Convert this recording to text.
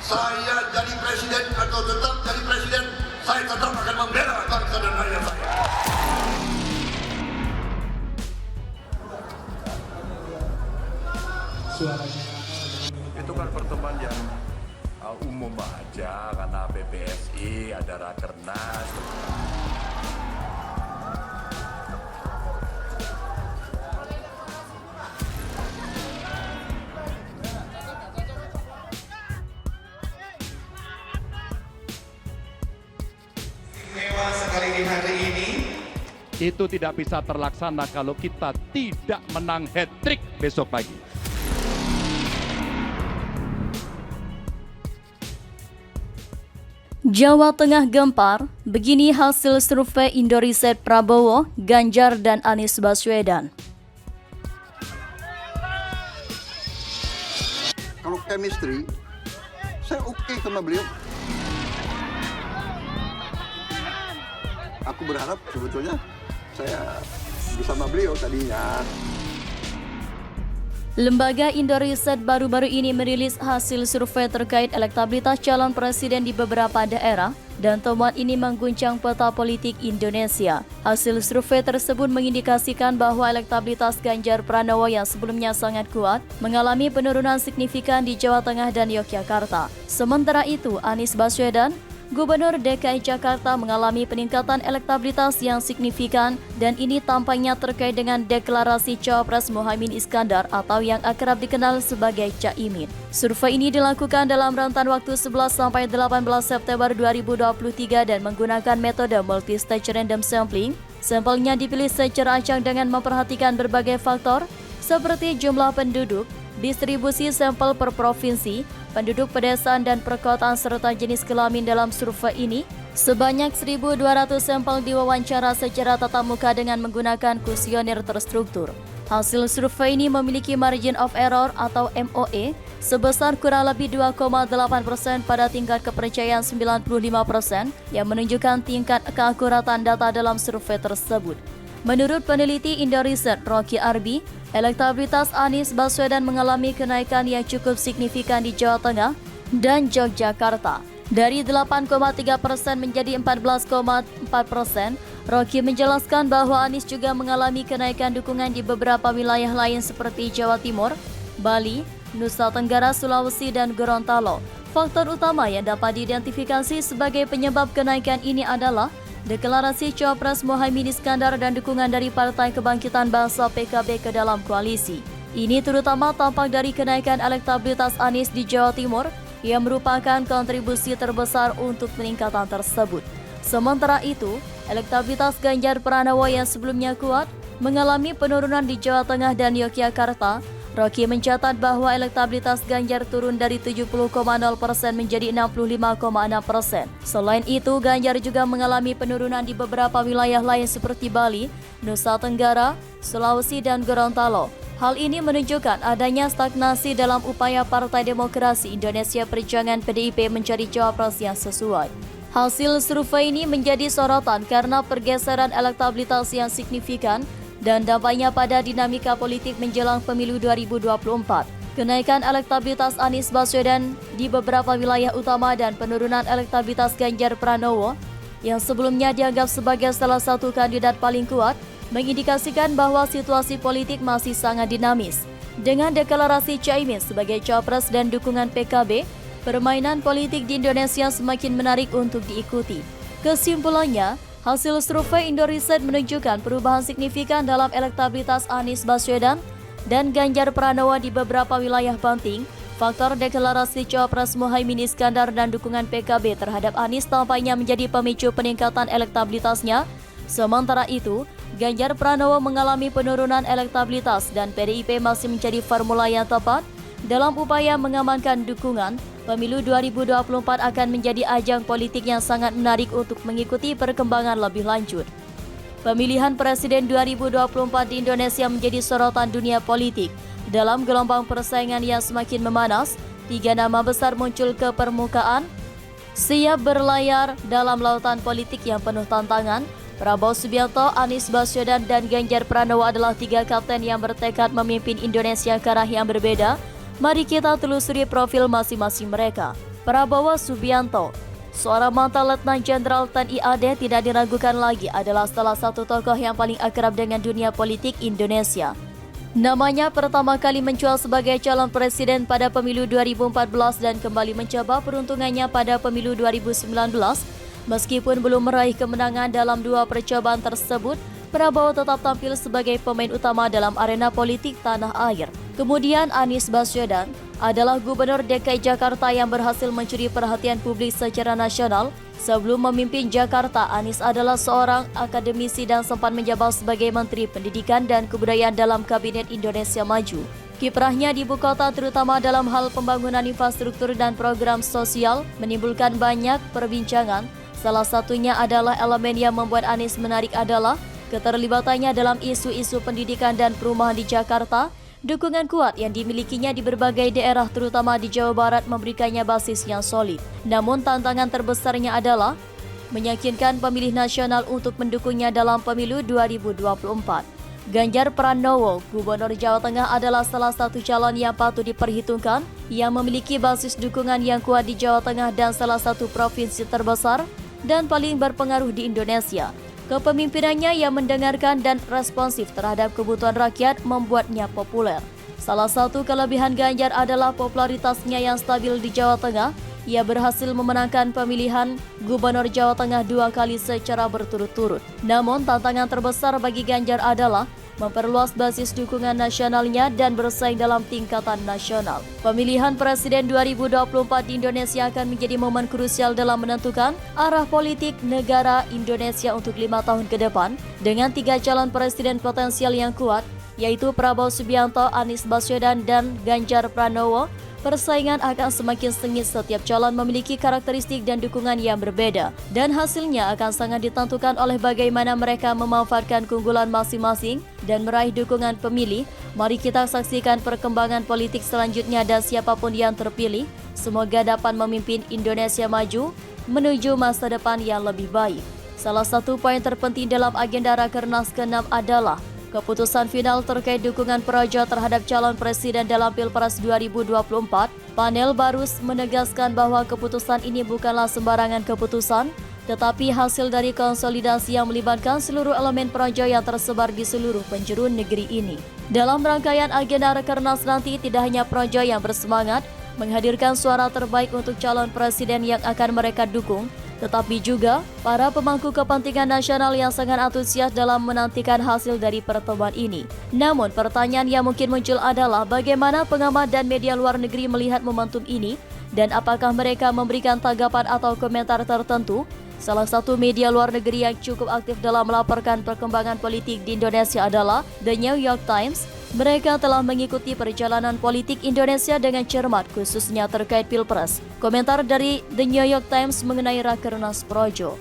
saya jadi presiden atau tetap jadi presiden, saya tetap akan membela bangsa dan rakyat saya. Itu kan pertemuan yang umum aja, karena PPSI ada rakernas. Mewah sekali di hari ini. Itu tidak bisa terlaksana kalau kita tidak menang hat-trick besok pagi. Jawa Tengah gempar, begini hasil survei Indoriset Prabowo, Ganjar, dan Anies Baswedan. Kalau chemistry, saya oke sama beliau. Aku berharap sebetulnya saya bersama beliau tadinya. Lembaga Indoriset baru-baru ini merilis hasil survei terkait elektabilitas calon presiden di beberapa daerah dan temuan ini mengguncang peta politik Indonesia. Hasil survei tersebut mengindikasikan bahwa elektabilitas Ganjar Pranowo yang sebelumnya sangat kuat mengalami penurunan signifikan di Jawa Tengah dan Yogyakarta. Sementara itu, Anies Baswedan, Gubernur DKI Jakarta mengalami peningkatan elektabilitas yang signifikan dan ini tampaknya terkait dengan deklarasi Cawapres Muhaimin Iskandar atau yang akrab dikenal sebagai Caimin. Survei ini dilakukan dalam rentan waktu 11 sampai 18 September 2023 dan menggunakan metode multi-stage random sampling. Sampelnya dipilih secara acak dengan memperhatikan berbagai faktor seperti jumlah penduduk, distribusi sampel per provinsi, penduduk pedesaan dan perkotaan serta jenis kelamin. Dalam survei ini, sebanyak 1.200 sampel diwawancara secara tatap muka dengan menggunakan kuesioner terstruktur. Hasil survei ini memiliki margin of error atau MOE sebesar kurang lebih 2,8% pada tingkat kepercayaan 95% yang menunjukkan tingkat keakuratan data dalam survei tersebut. Menurut peneliti Indoriset Rocky Arbi, elektabilitas Anies Baswedan mengalami kenaikan yang cukup signifikan di Jawa Tengah dan Yogyakarta. Dari 8,3% menjadi 14,4%, Rocky menjelaskan bahwa Anies juga mengalami kenaikan dukungan di beberapa wilayah lain seperti Jawa Timur, Bali, Nusa Tenggara, Sulawesi, dan Gorontalo. Faktor utama yang dapat diidentifikasi sebagai penyebab kenaikan ini adalah deklarasi Cawapres Muhaimin Iskandar dan dukungan dari Partai Kebangkitan Bangsa PKB ke dalam koalisi. Ini terutama tampak dari kenaikan elektabilitas Anies di Jawa Timur yang merupakan kontribusi terbesar untuk peningkatan tersebut. Sementara itu, elektabilitas Ganjar Pranowo yang sebelumnya kuat mengalami penurunan di Jawa Tengah dan Yogyakarta. Rocky mencatat bahwa elektabilitas Ganjar turun dari 70,0% menjadi 65,6%. Selain itu, Ganjar juga mengalami penurunan di beberapa wilayah lain seperti Bali, Nusa Tenggara, Sulawesi, dan Gorontalo. Hal ini menunjukkan adanya stagnasi dalam upaya Partai Demokrasi Indonesia Perjuangan PDIP mencari cawapres yang sesuai. Hasil survei ini menjadi sorotan karena pergeseran elektabilitas yang signifikan dan dampaknya pada dinamika politik menjelang pemilu 2024. Kenaikan elektabilitas Anies Baswedan di beberapa wilayah utama dan penurunan elektabilitas Ganjar Pranowo yang sebelumnya dianggap sebagai salah satu kandidat paling kuat mengindikasikan bahwa situasi politik masih sangat dinamis. Dengan deklarasi Caimin sebagai cawapres dan dukungan PKB, permainan politik di Indonesia semakin menarik untuk diikuti. Kesimpulannya, hasil survei Indoriset menunjukkan perubahan signifikan dalam elektabilitas Anies Baswedan dan Ganjar Pranowo di beberapa wilayah penting. Faktor deklarasi Cawapres Muhaimin Iskandar dan dukungan PKB terhadap Anies tampaknya menjadi pemicu peningkatan elektabilitasnya. Sementara itu, Ganjar Pranowo mengalami penurunan elektabilitas dan PDIP masih menjadi formula yang tepat dalam upaya mengamankan dukungan. Pemilu 2024 akan menjadi ajang politik yang sangat menarik untuk mengikuti perkembangan lebih lanjut. Pemilihan Presiden 2024 di Indonesia menjadi sorotan dunia politik. Dalam gelombang persaingan yang semakin memanas, 3 nama besar muncul ke permukaan, siap berlayar dalam lautan politik yang penuh tantangan. Prabowo Subianto, Anies Baswedan, dan Ganjar Pranowo adalah 3 kapten yang bertekad memimpin Indonesia ke arah yang berbeda. Mari kita telusuri profil masing-masing mereka. Prabowo Subianto, seorang mantan Letnan Jenderal TNI AD, tidak diragukan lagi adalah salah satu tokoh yang paling akrab dengan dunia politik Indonesia. Namanya pertama kali mencuat sebagai calon presiden pada pemilu 2014 dan kembali mencoba peruntungannya pada pemilu 2019. Meskipun belum meraih kemenangan dalam dua percobaan tersebut, Prabowo tetap tampil sebagai pemain utama dalam arena politik tanah air. Kemudian Anies Baswedan adalah Gubernur DKI Jakarta yang berhasil mencuri perhatian publik secara nasional. Sebelum memimpin Jakarta, Anies adalah seorang akademisi dan sempat menjabat sebagai Menteri Pendidikan dan Kebudayaan dalam Kabinet Indonesia Maju. Kiprahnya di ibu kota terutama dalam hal pembangunan infrastruktur dan program sosial menimbulkan banyak perbincangan. Salah satunya adalah elemen yang membuat Anies menarik adalah keterlibatannya dalam isu-isu pendidikan dan perumahan di Jakarta. Dukungan kuat yang dimilikinya di berbagai daerah terutama di Jawa Barat memberikannya basis yang solid. Namun tantangan terbesarnya adalah meyakinkan pemilih nasional untuk mendukungnya dalam pemilu 2024. Ganjar Pranowo, Gubernur Jawa Tengah, adalah salah satu calon yang patut diperhitungkan yang memiliki basis dukungan yang kuat di Jawa Tengah dan salah satu provinsi terbesar dan paling berpengaruh di Indonesia. Kepemimpinannya yang mendengarkan dan responsif terhadap kebutuhan rakyat membuatnya populer. Salah satu kelebihan Ganjar adalah popularitasnya yang stabil di Jawa Tengah. Ia berhasil memenangkan pemilihan Gubernur Jawa Tengah 2 kali secara berturut-turut. Namun tantangan terbesar bagi Ganjar adalah memperluas basis dukungan nasionalnya dan bersaing dalam tingkatan nasional. Pemilihan Presiden 2024 di Indonesia akan menjadi momen krusial dalam menentukan arah politik negara Indonesia untuk 5 tahun ke depan dengan 3 calon presiden potensial yang kuat, yaitu Prabowo Subianto, Anies Baswedan, dan Ganjar Pranowo. Persaingan akan semakin sengit, setiap calon memiliki karakteristik dan dukungan yang berbeda, dan hasilnya akan sangat ditentukan oleh bagaimana mereka memanfaatkan keunggulan masing-masing dan meraih dukungan pemilih. Mari kita saksikan perkembangan politik selanjutnya dan siapapun yang terpilih, semoga dapat memimpin Indonesia maju menuju masa depan yang lebih baik. Salah satu poin terpenting dalam agenda Rakernas ke-6 adalah keputusan final terkait dukungan Projo terhadap calon presiden dalam Pilpres 2024. Panel Barus menegaskan bahwa keputusan ini bukanlah sembarangan keputusan, tetapi hasil dari konsolidasi yang melibatkan seluruh elemen Projo yang tersebar di seluruh penjuru negeri ini. Dalam rangkaian agenda Rakernas nanti, tidak hanya Projo yang bersemangat menghadirkan suara terbaik untuk calon presiden yang akan mereka dukung, tetapi juga para pemangku kepentingan nasional yang sangat antusias dalam menantikan hasil dari pertemuan ini. Namun pertanyaan yang mungkin muncul adalah bagaimana pengamat dan media luar negeri melihat momentum ini dan apakah mereka memberikan tanggapan atau komentar tertentu. Salah satu media luar negeri yang cukup aktif dalam melaporkan perkembangan politik di Indonesia adalah The New York Times. Mereka telah mengikuti perjalanan politik Indonesia dengan cermat, khususnya terkait Pilpres. Komentar dari The New York Times mengenai Rakernas Projo.